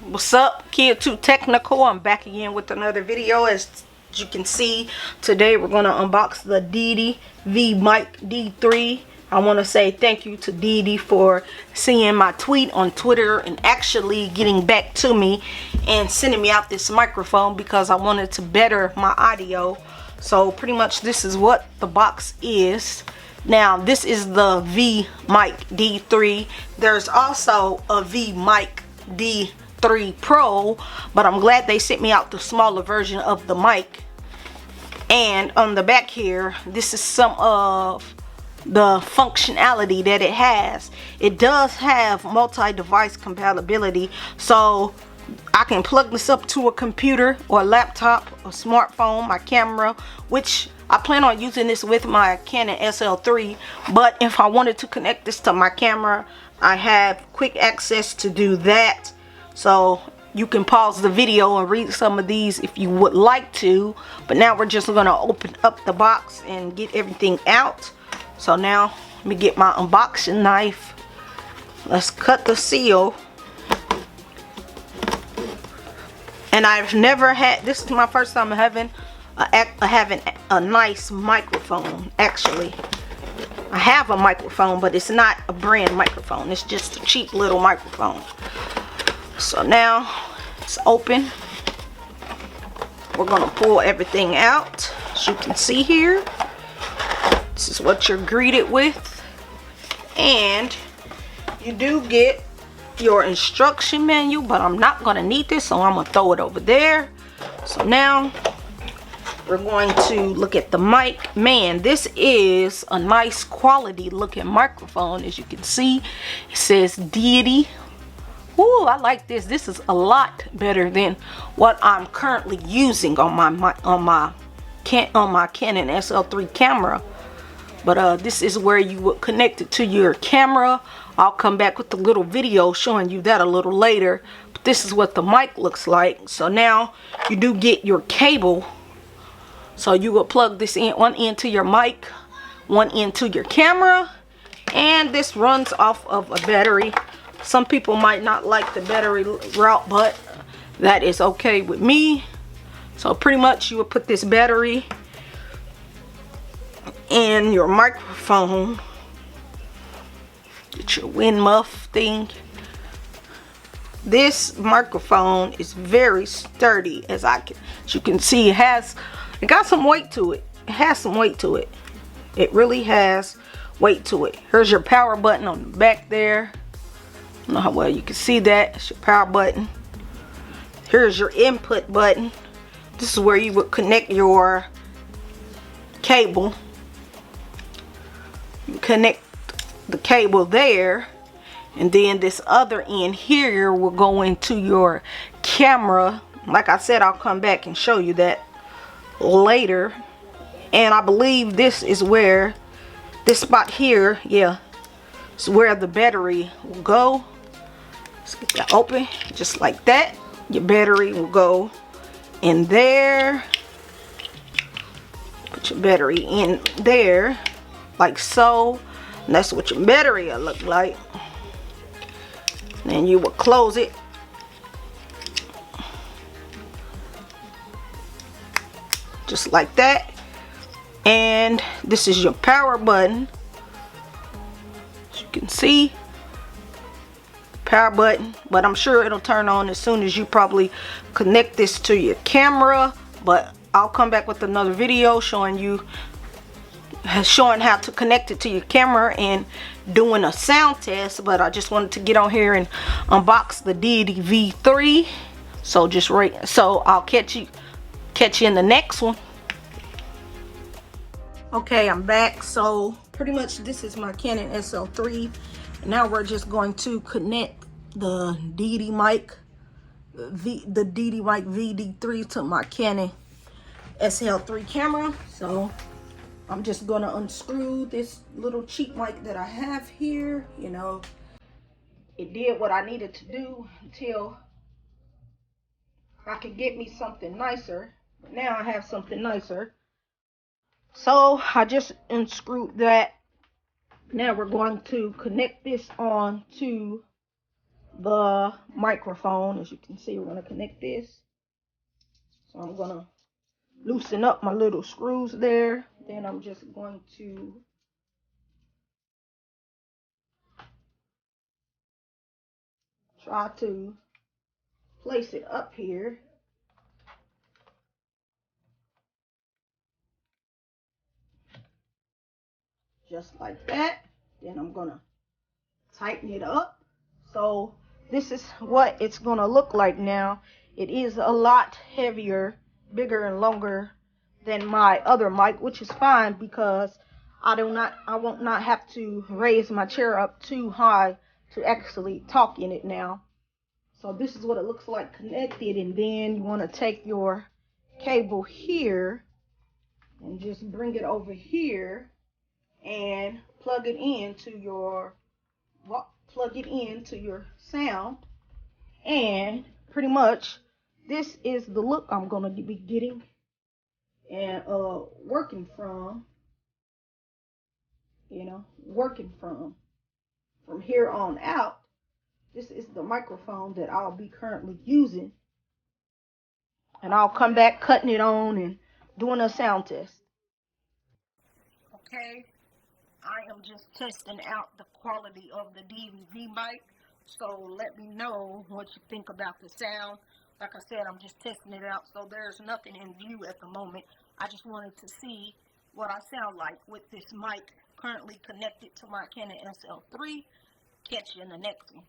What's up, Kid Too Technical? I'm back again with another video. As you can see, today we're going to unbox the Deity V Mic D3. I want to say thank you to Deity for seeing my tweet on Twitter and actually getting back to me and sending me out this microphone because I wanted to better my audio. So pretty much this is what the box is. Now this is the V Mic D3. There's also a V Mic D3 Pro, but I'm glad they sent me out the smaller version of the mic. And on the back here, this is some of the functionality that it has. It does have multi-device compatibility, so I can plug this up to a computer or a laptop, a smartphone, my camera, which I plan on using this with my Canon SL3. But if I wanted to connect this to my camera, I have quick access to do that. So you can pause the video and read some of these if you would like to. But now we're just going to open up the box and get everything out. So now let me get my unboxing knife. Let's cut the seal. And I've never had, this is my first time having a nice microphone. Actually, I have a microphone, but it's not a brand microphone. It's just a cheap little microphone. So now it's open. We're gonna pull everything out. As you can see here, this is what you're greeted with. And you do get your instruction manual, but I'm not gonna need this, so I'm gonna throw it over there. So now we're going to look at the mic. Man, this is a nice quality looking microphone. As you can see, it says Deity. Ooh, I like this. This is a lot better than what I'm currently using on my Canon SL3 camera. But this is where you would connect it to your camera. I'll come back with a little video showing you that a little later. But this is what the mic looks like. So now you do get your cable. So you will plug this in, one end to your mic, one end to your camera. And this runs off of a battery. Some people might not like the battery route, but that is okay with me. So pretty much you will put this battery in your microphone. Get your wind muff thing. This microphone is very sturdy, as you can see. It got some weight to it. It has some weight to it. It really has weight to it. Here's your power button on the back there. I don't know how well you can see that. It's your power button. Here's your input button. This is where you would connect your cable. You connect the cable there, and then this other end here will go into your camera. Like I said, I'll come back and show you that later. And I believe this is where this spot here, yeah, is where the battery will go. Let's get that open, just like that. Your battery will go in there. Put your battery in there, like so. And that's what your battery will look like. Then you will close it. Just like that. And this is your power button. As you can see, power button, but I'm sure it'll turn on as soon as you probably connect this to your camera. But I'll come back with another video showing how to connect it to your camera and doing a sound test. But I just wanted to get on here and unbox the Deity V3. So I'll catch you in the next one. Okay, I'm back. So pretty much this is my Canon SL3. And now we're just going to connect the Deity Mic VD3 to my Canon SL3 camera. So I'm just gonna unscrew this little cheap mic that I have here. You know, it did what I needed to do until I could get me something nicer. But now I have something nicer. So I just unscrewed that. Now we're going to connect this on to the microphone. As you can see, we're going to connect this. So I'm going to loosen up my little screws there. Then I'm just going to try to place it up here. Just like that. Then I'm going to tighten it up. So this is what it's going to look like now. It is a lot heavier, bigger and longer than my other mic, which is fine because I won't not have to raise my chair up too high to actually talk in it now. So this is what it looks like connected, and then you want to take your cable here and just bring it over here and plug it into your sound, and pretty much this is the look I'm gonna be getting and working from, from here on out. This is the microphone that I'll be currently using, and I'll come back cutting it on and doing a sound test. Okay, I am just testing out the quality of the Deity V mic, so let me know what you think about the sound. Like I said, I'm just testing it out, so there's nothing in view at the moment. I just wanted to see what I sound like with this mic currently connected to my Canon SL3. Catch you in the next one.